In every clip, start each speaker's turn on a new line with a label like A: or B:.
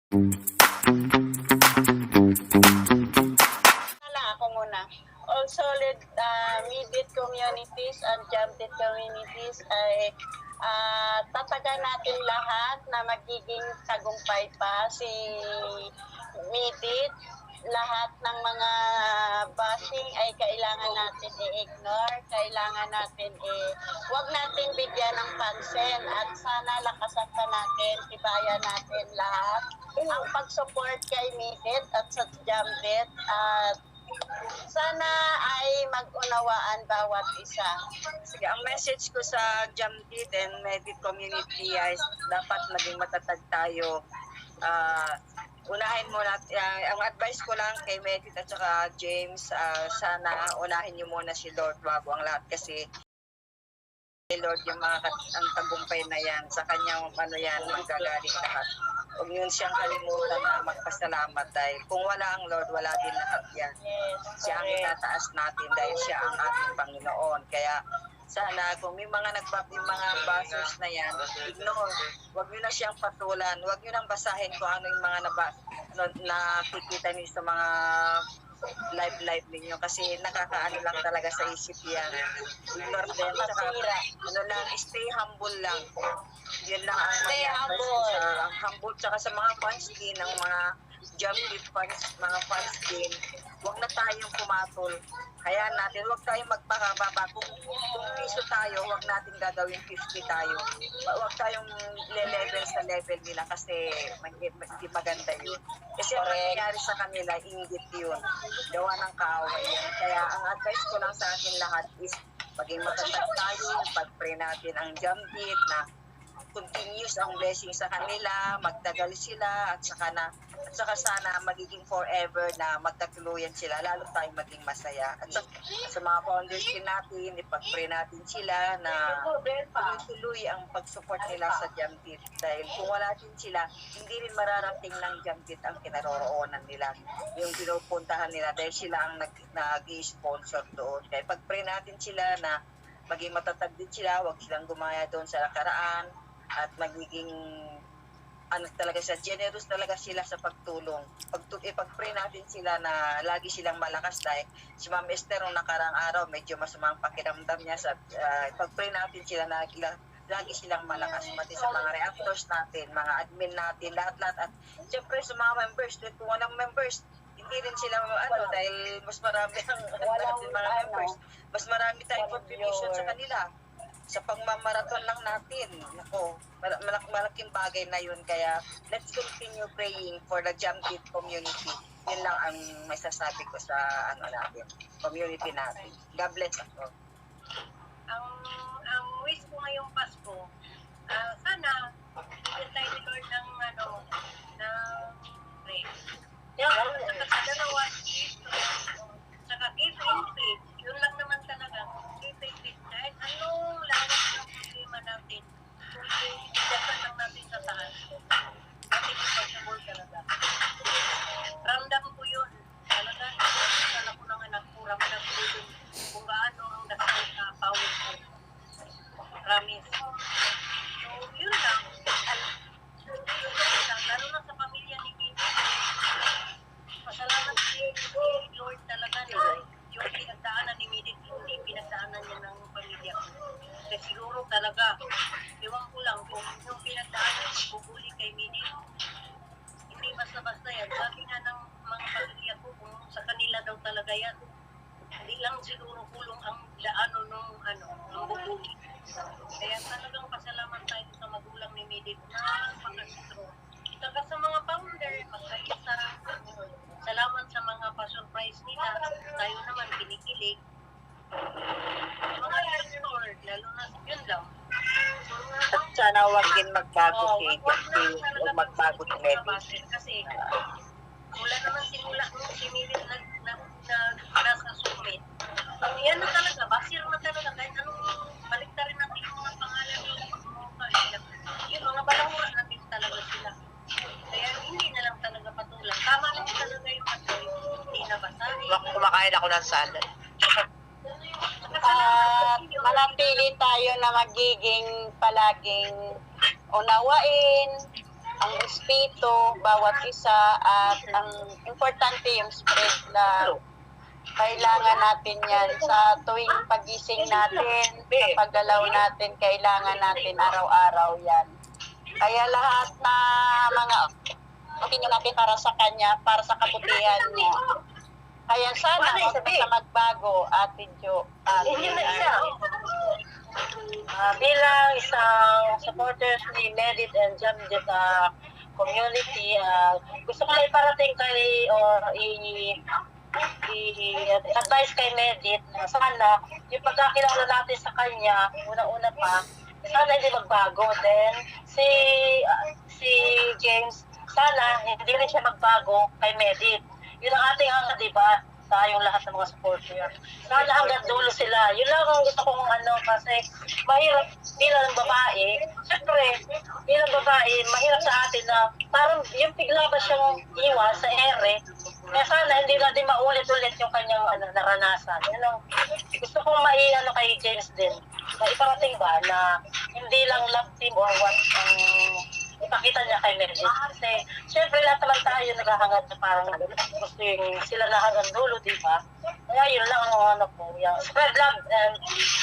A: Ako muna. All solid mid-it communities and jump-it communities ay tatagan natin lahat na magiging tagumpay pa si mid-it. Lahat ng mga bashing ay kailangan natin i-ignore, kailangan natin wag natin bigyan ng pansin at sana lakasan pa natin, tibayan natin lahat ang pag-support kay Mid-it at sa Jambit at sana ay mag-unawaan bawat isa.
B: Sige, ang message ko sa Jambit and Mid-it community ay dapat maging matatag tayo. Unahin muna, ang advice ko lang kay Mid-it at saka James, sana unahin niyo muna si Lord bago ang lahat kasi Lord yung ang tagumpay na yan, sa kanyang yan, magagaling lahat. Huwag yun siyang kalimutan na magpasalamat dahil kung wala ang Lord, wala din lahat yan. Siya ang itataas natin dahil siya ang ating Panginoon. Kaya sana kung may mga yung mga bashers na yan, ignore. Huwag nyo na siyang patulan. Huwag nyo nang basahin kung ano yung mga nakikita niyo sa mga live ninyo kasi nakakaano lang talaga sa isip yan. Ignore them. Stay humble lang. Yun lang ang
A: stay humble.
B: Ang humble tsaka sa mga fans din, ng mga Jambit fans, mga fans din. Huwag na tayong pumatol. Hayaan natin, huwag tayong magpakababa. Kung piso tayo, huwag natin gagawin 50 tayo. Huwag tayong level sa level nila kasi hindi maganda yun. Kasi ang nangyayari sa kanila, inggit yun. Gawa ng kaaway yun. Kaya ang advice ko lang sa atin lahat is maging matatag tayo, pag-pray natin ang Jambit na continuous ang blessing sa kanila, magtagal sila at saka sana magiging forever na magkatuluyan sila, lalo tayong maging masaya. At sa mga founders din natin, ipag-pray natin sila na tuloy ang pag-support nila sa Jambit. Dahil kung wala din sila, hindi rin mararating ng Jambit ang kinaroroonan nila, yung pinupuntahan nila dahil sila ang nag-i-sponsor doon. Kaya pag-pray natin sila na maging matatag din sila, huwag silang gumaya doon sa nakaraan, at magiging talaga siya, generous talaga sila sa pagtulong. Ipag-pray natin sila na lagi silang malakas dahil si Ma'am Esther nung nakarang araw medyo masamang pakiramdam niya sa ipag-pray natin sila na lagi silang malakas pati sa mga reactors natin, mga admin natin, lahat-lahat at siyempre sa mga members, kung walang members hindi rin sila dahil mas marami ang mga members, mas marami tayong contribution sa kanila. Sa pagmamarathon lang natin, malaking bagay na yun. Kaya let's continue praying for the Jambit community. Yun lang ang may sasabi ko sa natin, community natin. God bless ako.
C: Ang wish ko ngayong Pasko, sana bigyan tayo ni Lord ng praise. Sa dalawa, saka keep in faith. Yun lang naman talaga. Keep in faith. Kahit anong lawak ng problema natin, dapat lang natin sa taas. Natin yung pag-support talaga. Ramdam ko yun. Talaga, sana ko ng anak ko, ramdam ko yun. Kung gaano ang dasal na power ko. Promise. So, yun lang. Lalo na sa pamilya ni Mimi. Pasalamat si Lord talaga na yung pinagdaanan ni Mimi, hindi pinagdaanan niya ng pamilya ko. Kasi siguro talaga, iwan ko lang kung yung pinagdaanan bubuli kay Mimi, hindi basta-basta yan. Sabi nga ng mga pamilya ko kung sa kanila daw talaga yan. Hindi lang siguro kulong ang daano nung ang bubuli. Kaya talagang pasalamat tayo sa magulang ni Mimi na pagkasitro. Saka sa mga founder, magkaisa, salamat sa mga pa-surprise nila. Tayo naman kinikilig. Mga investor, lalo na yun lang.
B: At sana huwag din magbago huwag magbago si Medi.
C: Kasi wala naman simula nung similit nasa summit. Yan na talaga, basir na talaga. Kahit anong baliktarin natin yung mga pangalan nila. Yung mga balangura natin talaga sila. Kaya hindi na lang talaga patulang. Tama lang talaga yung hindi nabasahin.
B: Kumakain ako ng salad.
A: Manatili tayo na magiging palaging unawain, ang respeto, bawat isa, at ang importante yung spread na kailangan natin yan sa tuwing pagising natin, sa paggalaw natin, kailangan natin araw-araw yan. Kaya lahat na mga opinion natin para sa kanya, para sa kabutihan niya. Kaya sana huwag na siya magbago, Ate Jo.
C: Bilang isang supporters ni Medit and Jamjet community, gusto ko lang iparating kay or i-advise kay Medit na sana yung pagkakilala natin sa kanya, una-una pa, sana hindi magbago. Then, si James, sana hindi rin siya magbago kay Medit. Yun ang ating hangad, di ba? Tayong lahat ng mga supporter. Sana hanggang dulo sila. Yun lang ang gusto kong kasi mahirap bilang babae. Siyempre, bilang babae, mahirap sa atin na parang yung bigla ba siyang iwas sa ere. Kaya sana hindi natin maulit-ulit yung kanyang naranasan. Yun ang gusto kong kay James din. Iparating ba na hindi lang love team or what ang ipakita niya kay Medit. Kasi, syempre, lahat naman tayo naghahangad na parang gusto yung sila na hanggang dulo, di ba? Kaya yun lang ang ko. Yung spread love and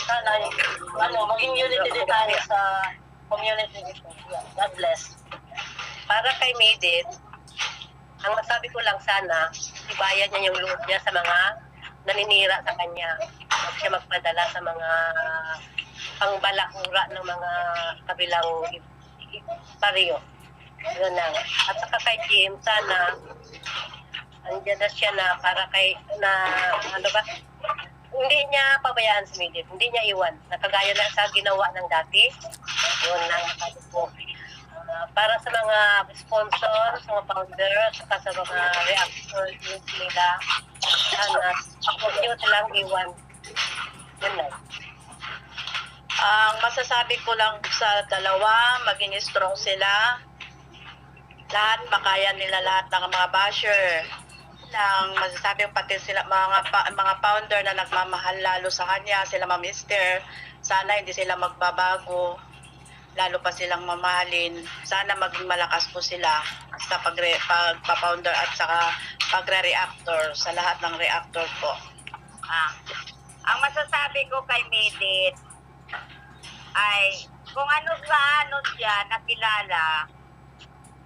C: sana maging unity din tayo sa community. God bless.
D: Para kay Medit, ang masabi ko lang sana, ibayan niya yung loob niya sa mga naninira sa kanya. Huwag siya magpadala sa mga pangbalakura ng mga kabilang pariyo. Yun lang. At saka kay Jim, sana andyan na siya na para kay hindi niya pabayaan si Medit, hindi niya iwan. Nakagaya na sa ginawa ng dati. Yun lang sabi ko. Para sa mga sponsor, sa mga founder, saka sa mga reactors nila, sana huwag niyo lang iwan. Yun lang.
A: Ang masasabi ko lang sa dalawa, maging strong sila. Lahat, makaya nila lahat ng mga basher. Ang masasabi ko pati sila, mga founder na nagmamahal lalo sa kanya, sila Mamister, sana hindi sila magbabago. Lalo pa silang mamahalin. Sana maging malakas po sila sa pagpa-founder at saka pagre-reactor sa lahat ng reactor po.
E: Ang masasabi ko kay Medit ay kung ano siya nakilala,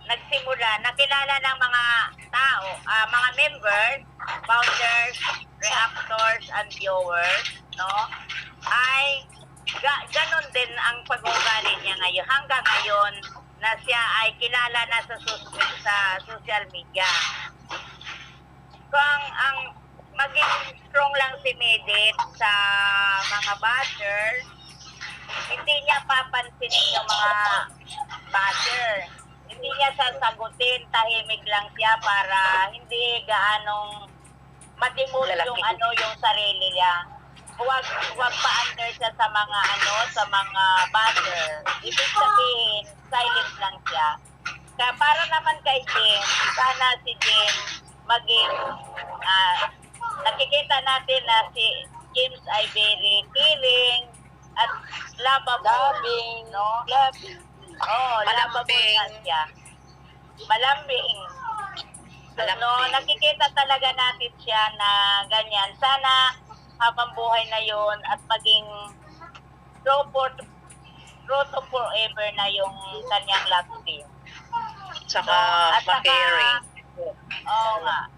E: nakilala ng mga tao, mga members, founders, reactors, and viewers, no? Ay ganon din ang pag-uugali niya ngayon. Hanggang ngayon na siya ay kilala na sa social media. Kung ang maging strong lang si Medit sa mga bashers, hindi niya papansinin yung mga basher. Hindi niya sasagutin, tahimik lang siya para hindi gaanong madimos yung sarili niya. Huwag pa-under siya sa mga basher. Ibig sabihin, silent lang siya. Kaya para naman kay James, sana si James maging nakikita natin na si James ay very caring at loving, no? Loving. Oh, lovable na siya. Malambing. So, nakikita talaga natin siya na ganyan. Sana habang buhay na yon at maging true to forever na yung kanyang love team.
D: Saka makaring.
E: Oo nga.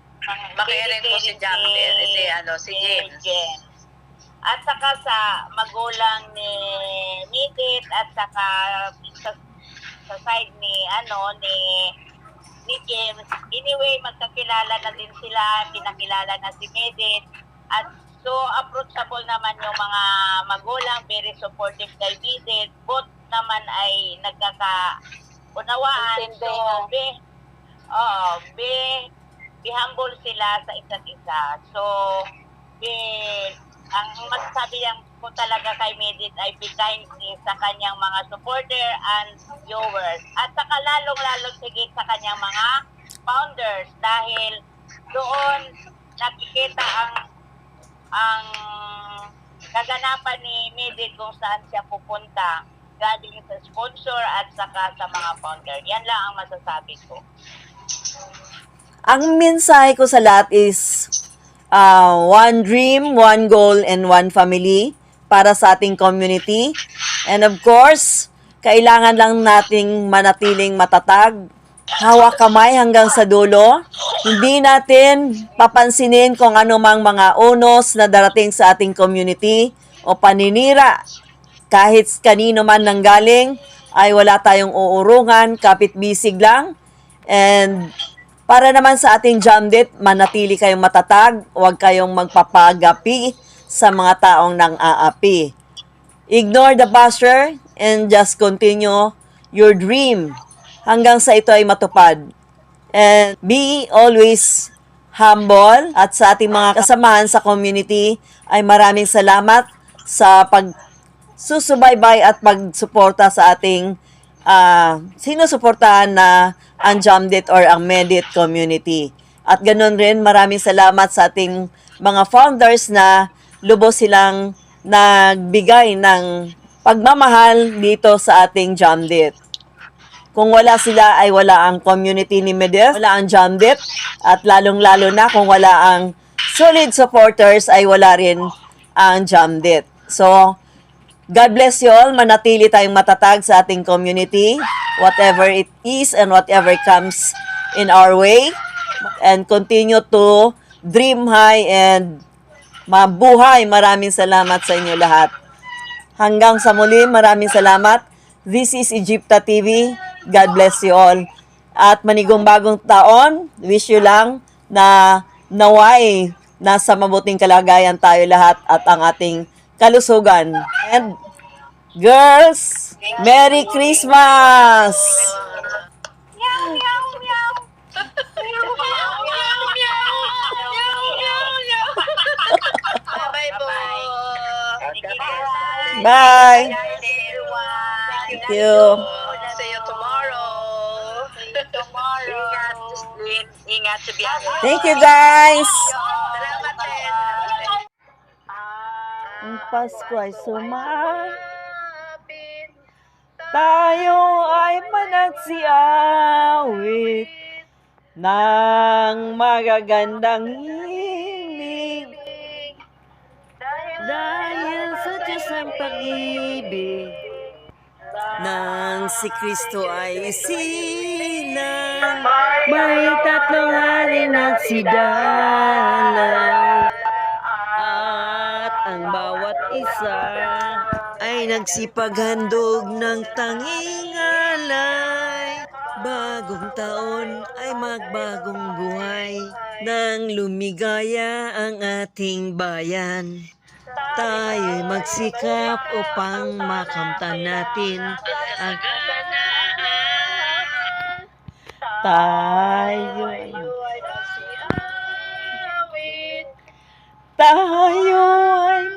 D: Makaring po si James, si James.
E: At saka sa magulang ni Medit at saka sa side ni James. Anyway, magkakilala na din sila, pinakilala na si Medit at so approachable naman yung mga magulang, very supportive kay Medit. Both naman ay nagkakaunawaan. So be humble sila sa isa't isa. So ang masasabi ko talaga kay Medit ay be kind sa kanyang mga supporter and viewers. At saka lalong-lalong sigit sa kanyang mga founders dahil doon nakikita ang kaganapan ni Medit kung saan siya pupunta. galing sa sponsor at saka sa mga founder. Yan lang ang masasabi ko.
F: Ang mensahe ko sa lahat is one dream, one goal, and one family para sa ating community. And of course, kailangan lang nating manatiling matatag, hawak kamay hanggang sa dulo. Hindi natin papansinin kung ano mang mga unos na darating sa ating community o paninira. Kahit kanino man nanggaling, ay wala tayong uurungan, kapit-bisig lang. And para naman sa ating Jamdit, manatili kayong matatag, huwag kayong magpapagapi sa mga taong nang-aapi. Ignore the basher and just continue your dream hanggang sa ito ay matupad. And be always humble, at sa ating mga kasamahan sa community ay maraming salamat sa pagsusubaybay at pagsuporta sa ating sinusuportahan na ang Jamdit or ang Medit community. At ganun rin, maraming salamat sa ating mga founders na lubos silang nagbigay ng pagmamahal dito sa ating Jamdit. Kung wala sila ay wala ang community ni Medit, wala ang Jamdit, at lalong-lalo na kung wala ang solid supporters ay wala rin ang Jamdit. So, God bless you all. Manatili tayong matatag sa ating community, whatever it is and whatever comes in our way. And continue to dream high and mabuhay. Maraming salamat sa inyo lahat. Hanggang sa muli, maraming salamat. This is Egypta TV. God bless you all. At manigong bagong taon, wish you lang na naway nasa mabuting kalagayan tayo lahat at ang ating kalusugan. And girls, Merry Christmas!
E: Meow, meow, meow. Bye-bye po.
F: Bye!
E: Everyone.
F: Thank you.
E: See you tomorrow.
B: Ingat, Jocelyn. Ingat sa biyahe.
F: Thank you, guys!
E: Salamat din.
F: Ang Pasko ay tayo ay managsiawit ng magagandang himig. Dahil sa Diyos ang pag-ibig, nang si Kristo ay isilang, may tatlong hari nagsidalaw, at ang bawat isa ay nagsipaghandog ng tanging alay. Bagong taon ay magbagong buhay, nang lumigaya ang ating bayan. Tayo'y magsikap upang makamtan natin ang kaganaan. Tayo ay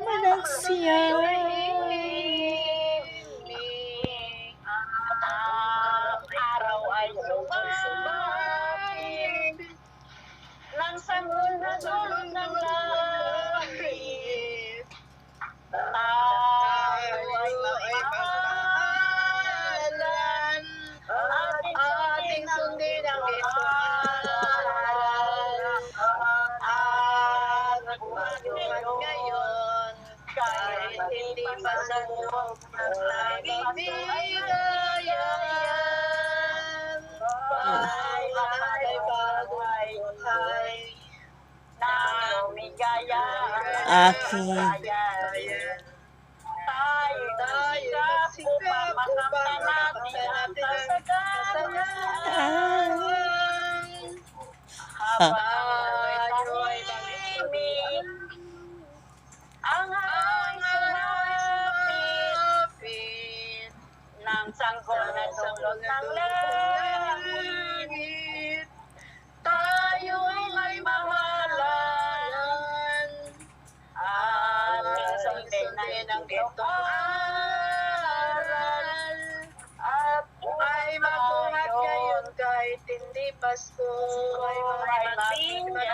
F: managsiyawit.
A: Araw ay sumapit ng sanggol ng langit. Tayo ay magmahalan, ating sundin ang ito'y at magmahal ngayon, kahit hindi pa sa loob ng langit bigayan. Ay bagay na lumigaya ang
F: Aking
A: bayan. Tayo magsikap upang makamtan natin ang kasalanan. Habang tayo'y tahimik, ang hangin sumapit ng sanggol na dulot ng langit. Tayo'y may mahalan at sundin ang itong aral, at ay mabuhat ngayon kahit hindi Pasko, ay magbigayan.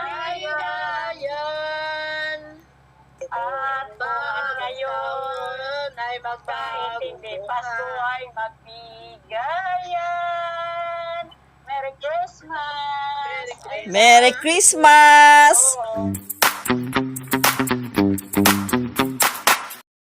A: At buwan ngayon ay
B: Kahit
A: hindi Pasko ay magbigayan. Merry Christmas!
F: Merry Christmas!
A: Oo.